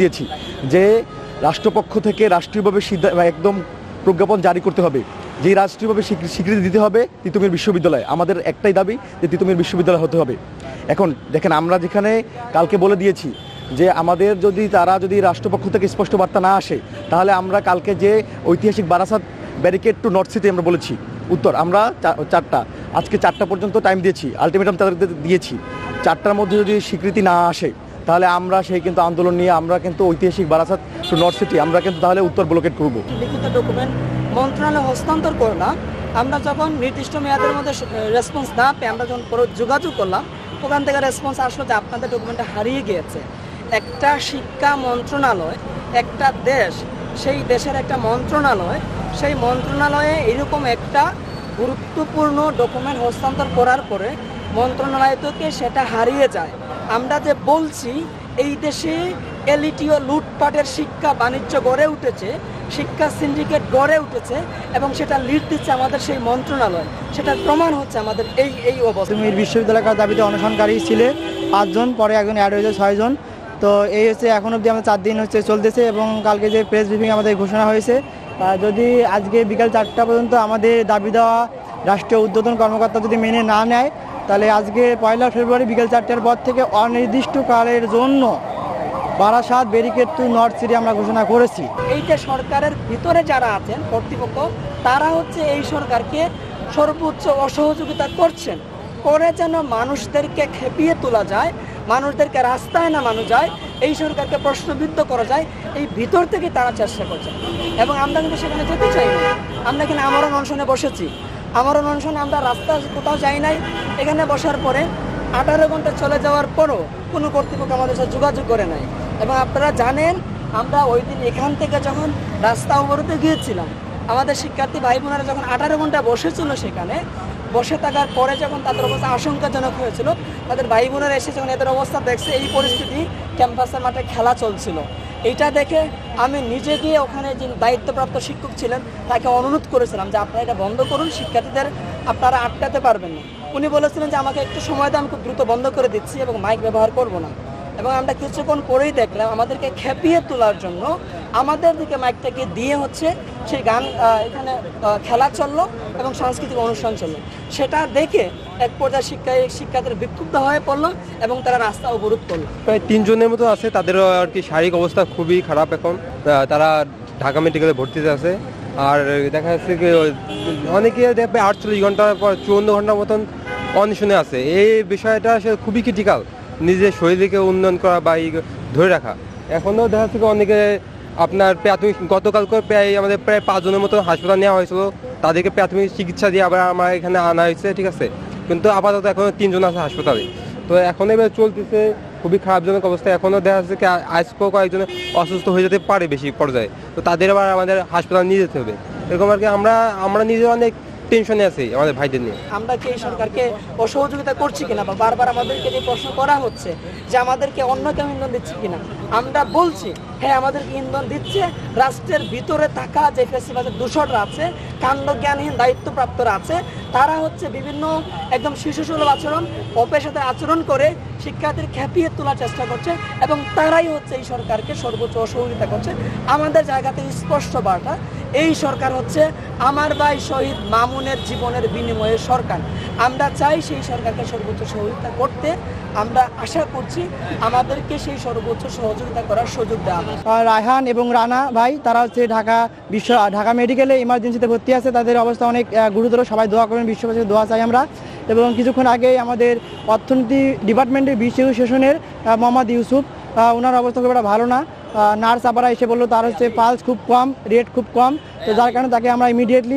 দিয়েছি যে রাষ্ট্রপক্ষ থেকে রাষ্ট্রীয়ভাবে একদম প্রজ্ঞাপন জারি করতে হবে, যে রাষ্ট্রীয়ভাবে স্বীকৃতি দিতে হবে তিতুমির বিশ্ববিদ্যালয়। আমাদের একটাই দাবি যে তিতুমির বিশ্ববিদ্যালয় হতে হবে। এখন দেখেন, আমরা যেখানে কালকে বলে দিয়েছি যে আমাদের তারা যদি রাষ্ট্রপক্ষ থেকে স্পষ্ট বার্তা না আসে, তাহলে আমরা কালকে যে ঐতিহাসিক Barasat barricade two north city আমরা বলেছি উত্তর, আমরা আজকে 4টা পর্যন্ত টাইম দিয়েছি, আলটিমেটাম তাদেরকে দিয়েছি। 4টার মধ্যে যদি স্বীকৃতি না আসে তাহলে আমরা কিন্তু আন্দোলন নিয়ে আমরা কিন্তু ঐতিহাসিক বারাসাত টু নর্থ সিটি আমরা কিন্তু তাহলে উত্তর ব্লকেট করব। লিখিত ডকুমেন্ট মন্ত্রণালয়ে হস্তান্তর করলাম। আমরা যখন নির্দিষ্ট মেয়াদের মধ্যে রেসপন্স না পেয়ে আমরা যখন যোগাযোগ করলাম, ওখান থেকে রেসপন্স আসলো যে আপনাদের ডকুমেন্টটা হারিয়ে গিয়েছে। একটা শিক্ষা মন্ত্রণালয়, একটা দেশ, সেই দেশের একটা মন্ত্রণালয়, সেই মন্ত্রণালয়ে এরকম একটা গুরুত্বপূর্ণ ডকুমেন্ট হস্তান্তর করার পরে মন্ত্রণালয় থেকে সেটা হারিয়ে যায়। আমরা যে বলছি এই দেশে এলিটিও লুটপাটের শিক্ষা বাণিজ্য গড়ে উঠেছে, শিক্ষা সিন্ডিকেট গড়ে উঠেছে এবং সেটা লিড দিচ্ছে আমাদের সেই মন্ত্রণালয়। সেটার প্রমাণ হচ্ছে আমাদের এই অবস্থা। তিতুমির বিশ্ববিদ্যালয়ের দাবিতে অনশনকারী ছিলে 5 জন, পরে একজন অ্যাড হয়েছে 6 জন। তো এই হচ্ছে এখন অবধি আমাদের 4 দিন চলতেছে এবং কালকে যে প্রেস ব্রিফিং আমাদের ঘোষণা হয়েছে, যদি আজকে বিকাল 4টা পর্যন্ত আমাদের দাবি দেওয়া রাষ্ট্রীয় ঊর্ধ্বতন কর্মকর্তা যদি মেনে না নেয়, তাহলে আজকে 1 ফেব্রুয়ারি বিকেল 4টার পর থেকে অনির্দিষ্টকালের জন্য Barasat barricade two north city আমরা ঘোষণা করেছি। এই যে সরকারের ভিতরে যারা আছেন কর্তৃপক্ষ, তারা হচ্ছে এই সরকারকে সর্বোচ্চ অসহযোগিতা করছেন, করে যেন মানুষদেরকে খেপিয়ে তোলা যায়, মানুষদেরকে রাস্তায় নামানো যায়, এই সরকারকে প্রশ্নবিদ্ধ করা যায়, এই ভিতর থেকে তারা চেষ্টা করছেন। এবং আমরা কিন্তু সেখানে যেতে চাই না। আমরা এখানে আমরণ অনশনে বসেছি, আমরণ অনশনে আমরা রাস্তা কোথাও যাই নাই। এখানে বসার পরে 18 ঘন্টা চলে যাওয়ার পরও কোনো কর্তৃপক্ষ আমাদের সাথে যোগাযোগ করে নাই। এবং আপনারা জানেন, আমরা ওই দিন এখান থেকে যখন রাস্তা অবরোধে গিয়েছিলাম, আমাদের শিক্ষার্থী ভাই বোনেরা যখন 18 ঘন্টা বসেছিল, সেখানে বসে থাকার পরে যখন তাদের অবস্থা আশঙ্কাজনক হয়েছিল, তাদের ভাই বোনেরা এসে যখন এদের অবস্থা দেখছে, এই পরিস্থিতি ক্যাম্পাসের মাঠে খেলা চলছিল, এইটা দেখে আমি নিজে গিয়ে ওখানে যে দায়িত্বপ্রাপ্ত শিক্ষক ছিলেন তাকে অনুরোধ করেছিলাম যে আপনারা এটা বন্ধ করুন, শিক্ষার্থীদের আপনারা আটকাতে পারবেন না। উনি বলেছিলেন যে আমাকে একটু সময় দাও, আমি খুব দ্রুত বন্ধ করে দিচ্ছি এবং মাইক ব্যবহার করব না। এবং আমরা কিছুক্ষণ পরেই দেখলাম আমাদেরকে খেপিয়ে তোলার জন্য আমাদের দিকে মাইকটাকে দিয়ে হচ্ছে সেই গান, এখানে খেলা চললো এবং সাংস্কৃতিক অনুষ্ঠান চললো। সেটা দেখে এক পর্যায়ে শিক্ষার্থীরা বিক্ষুব্ধ হয়ে পড়লো এবং তারা রাস্তা অবরোধ করলো। প্রায় 3 জনের মতো আছে, তাদেরও আর কি শারীরিক অবস্থা খুবই খারাপ। এখন তারা ঢাকা মেডিকেলে ভর্তিতে আছে। আর দেখা যাচ্ছে কি অনেকে 48 ঘন্টার পর 54 ঘন্টার মতন অনশনে আছে। এই বিষয়টা খুবই ক্রিটিক্যাল, নিজের শরীরকে উন্নয়ন করা বা ধরে রাখা। এখনও দেখা যাচ্ছে অনেকে আপনার প্রাথমিক, গতকালকে আমাদের প্রায় 5 জনের মতো হাসপাতাল নেওয়া হয়েছিল, তাদেরকে প্রাথমিক চিকিৎসা দিয়ে আবার আমার এখানে আনা হয়েছে, ঠিক আছে। কিন্তু আপাতত এখনও 3 জন আছে হাসপাতালে। তো এখন এবার চলতেছে খুবই খারাপজনক অবস্থা। এখনও দেখা যাচ্ছে কি আজকেও কয়েকজনে অসুস্থ হয়ে যেতে পারে বেশি পর্যায়ে, তো তাদের আবার আমাদের হাসপাতাল নিয়ে যেতে হবে। এরকম আর কি আমরা নিজেরা অনেক টেনশনে আছি আমাদের ভাইদের নিয়ে। আমরা কি এই সরকারকে অসহযোগিতা করছি কিনা, বা বারবার আমাদেরকে যে প্রশ্ন করা হচ্ছে যে আমাদেরকে অন্য কেউ ইন্ধন দিচ্ছে কিনা, আমরা বলছি হ্যাঁ আমাদেরকে ইন্ধন দিচ্ছে। রাষ্ট্রের ভিতরে থাকা যে ফেসিবাদের দূষণরা আছে, কাণ্ডজ্ঞানহীন দায়িত্বপ্রাপ্তরা আছে, তারা হচ্ছে বিভিন্ন একদম শিশুসুলভ আচরণ, অপেশাদার আচরণ করে শিক্ষার্থীর খেপিয়ে তোলার চেষ্টা করছে এবং তারাই হচ্ছে এই সরকারকে সর্বোচ্চ অসহযোগিতা করছে। আমাদের জায়গাতে স্পষ্ট বার্তা, এই সরকার হচ্ছে আমার ভাই শহীদ মামুনের জীবনের বিনিময়ে সরকার। আমরা চাই সেই সরকারকে সর্বোচ্চ সহযোগিতা করতে। আমরা আশা করছি আমাদেরকে সেই সর্বোচ্চ সহযোগিতা করার সুযোগ দেওয়া হবে। রায়হান এবং রানা ভাই, তারা হচ্ছে ঢাকা মেডিকেলে ইমার্জেন্সিতে ভর্তি আছে। তাদের অবস্থা অনেক গুরুতর। সবাই দোয়া করবেন, বিশ্ববাসীর দোয়া চাই আমরা। এবং কিছুক্ষণ আগেই আমাদের অর্থনীতি ডিপার্টমেন্টের বিশেষ সেশনের মোহাম্মদ ইউসুফ, ওনার অবস্থা খুব একটা ভালো না। নার্স আবার এসে বললো তার হচ্ছে পালস খুব কম, রেট খুব কম, তো যার কারণে তাকে আমরা ইমিডিয়েটলি